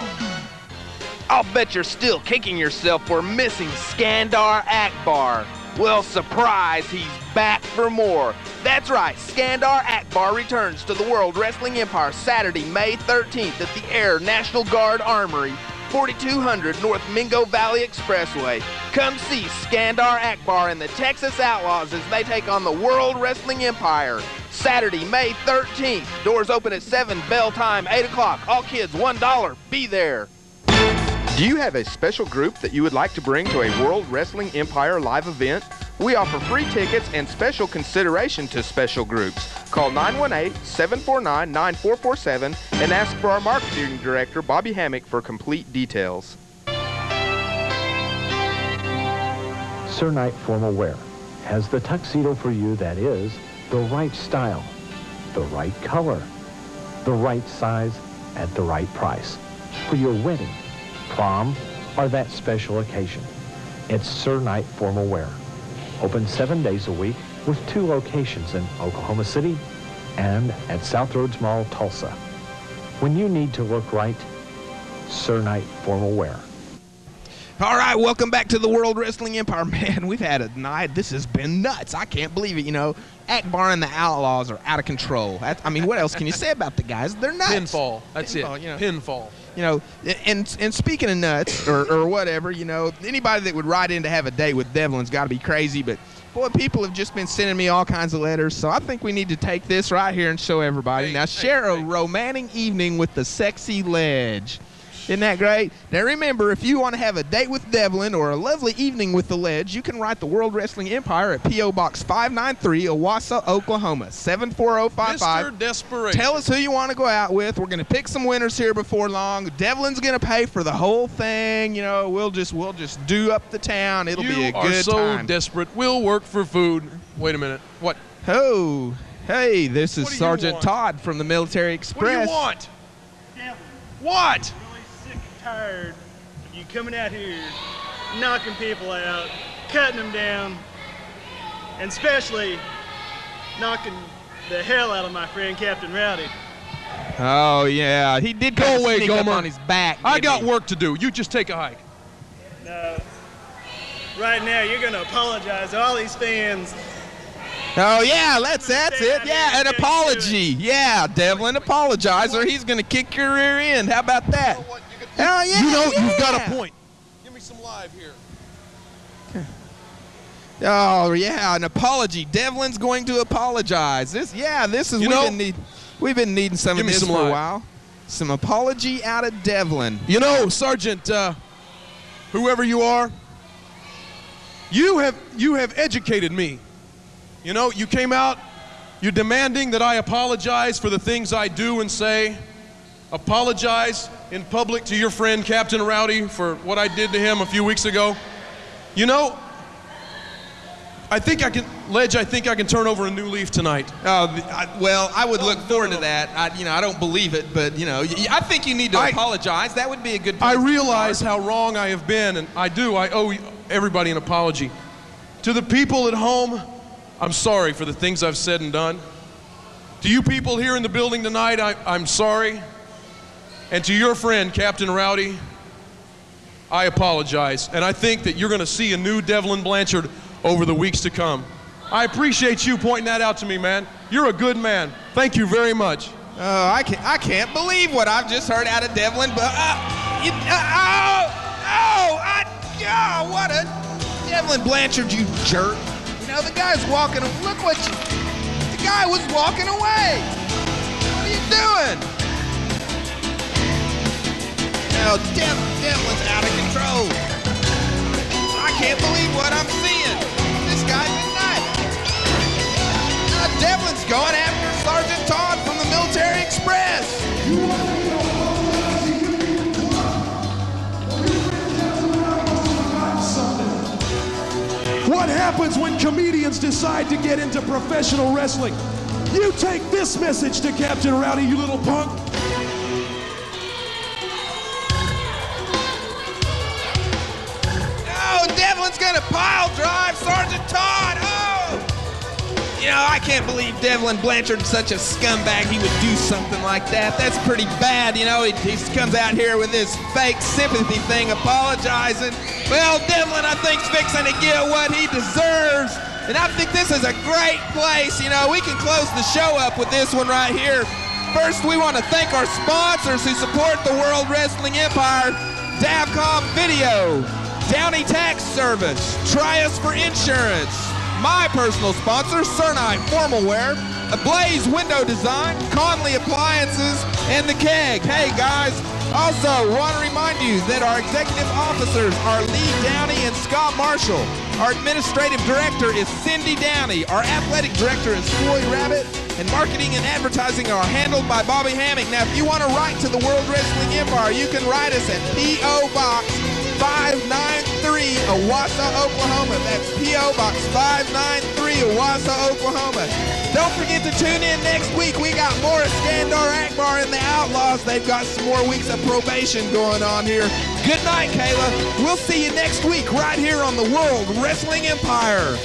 I'll bet you're still kicking yourself for missing Skandar Akbar. Well, surprise, he's back for more. That's right, Skandar Akbar returns to the World Wrestling Empire Saturday, May 13th at the Air National Guard Armory, 4200 North Mingo Valley Expressway. Come see Skandar Akbar and the Texas Outlaws as they take on the World Wrestling Empire. Saturday, May 13th. Doors open at 7, bell time 8 o'clock. All kids $1. Be there. Do you have a special group that you would like to bring to a World Wrestling Empire live event? We offer free tickets and special consideration to special groups. Call 918-749-9447 and ask for our marketing director, Bobby Hammock, for complete details. Sir Knight Formal Wear has the tuxedo for you that is the right style, the right color, the right size, at the right price for your wedding, prom, or that special occasion. It's Sir Knight Formal Wear. Open 7 days a week with 2 locations in Oklahoma City and at South Roads Mall, Tulsa. When you need to look right, Sir Knight Formal Wear. All right, welcome back to the World Wrestling Empire. Man, we've had a night. This has been nuts. I can't believe it. You know, Akbar and the Outlaws are out of control. I mean, what else can you say about the guys? They're nuts. Pinfall. That's it. You know. Pinfall. You know, and speaking of nuts or whatever, you know, anybody that would write in to have a date with Devlin's got to be crazy. But, boy, people have just been sending me all kinds of letters. So I think we need to take this right here and show everybody. Now, share a romantic evening with the Sexy Ledge. Isn't that great? Now remember, if you want to have a date with Devlin or a lovely evening with the Ledge, you can write the World Wrestling Empire at P.O. Box 593, Owasso, Oklahoma, 74055. Mr. Desperation. Tell us who you want to go out with. We're going to pick some winners here before long. Devlin's going to pay for the whole thing. You know, we'll just do up the town. It'll be a good time. You are so desperate. We'll work for food. Wait a minute. What? Oh, hey, this is Sergeant Todd from the Military Express. What do you want? Devlin, What? I'm really sick and tired of you coming out here, knocking people out, cutting them down, and especially knocking the hell out of my friend Captain Rowdy. Oh, yeah. He did Go away, sneak up Gomer. on his back. I didn't got he? work to do. You just take a hike. No. Right now, you're going to apologize to all these fans. Oh, yeah, that's it. Yeah, an apology. Yeah, Devlin, apologize or he's going to kick your rear end. How about that? Oh, yeah. You know, yeah. you've got a point. Give me some live here. Oh, yeah, an apology. Devlin's going to apologize. This is, we've been needing some of this for a while. Some apology out of Devlin. You know, Sergeant, whoever you are, you have educated me. You know, you came out, you're demanding that I apologize for the things I do and say. Apologize in public to your friend Captain Rowdy for what I did to him a few weeks ago. You know, I think I can turn over a new leaf tonight. Well, I would look forward to that. I don't believe it, but I think you need to apologize. That would be a good place I realize how wrong I have been, and I owe everybody an apology. To the people at home, I'm sorry for the things I've said and done. To you people here in the building tonight, I'm sorry. And to your friend, Captain Rowdy, I apologize. And I think that you're going to see a new Devlin Blanchard over the weeks to come. I appreciate you pointing that out to me, man. You're a good man. Thank you very much. I can't believe what I've just heard out of Devlin, but what a Devlin Blanchard, you jerk. The guy's walking, the guy was walking away. What are you doing? No, Devlin's out of control. I can't believe what I'm seeing. This guy's nuts. Devlin's going after Sergeant Todd from the Military Express. What happens when comedians decide to get into professional wrestling? You take this message to Captain Rowdy, you little punk. Oh, Devlin's gonna pile drive Sergeant Todd. Oh! I can't believe Devlin Blanchard's such a scumbag he would do something like that. That's pretty bad, He comes out here with this fake sympathy thing, apologizing. Well, Devlin, I think, is fixing to get what he deserves. And I think this is a great place. We can close the show up with this one right here. First, we want to thank our sponsors who support the World Wrestling Empire. Davcom Video, Downey Tax Service, Try Us for Insurance, my personal sponsor, Cernite Formal Wear, Ablaze Window Design, Conley Appliances, and The Keg. Hey, guys. Also, want to remind you that our executive officers are Lee Downey and Scott Marshall. Our administrative director is Cindy Downey. Our athletic director is Floyd Rabbit. And marketing and advertising are handled by Bobby Hammock. Now, if you want to write to the World Wrestling Empire, you can write us at P.O. Box 593, Owasso, Oklahoma. That's P.O. Box 593, Owasso, Oklahoma. Don't forget to tune in next week. We got more Skandar Akbar and the Outlaws. They've got some more weeks of probation going on here. Good night, Kayla. We'll see you next week right here on the World Wrestling Empire.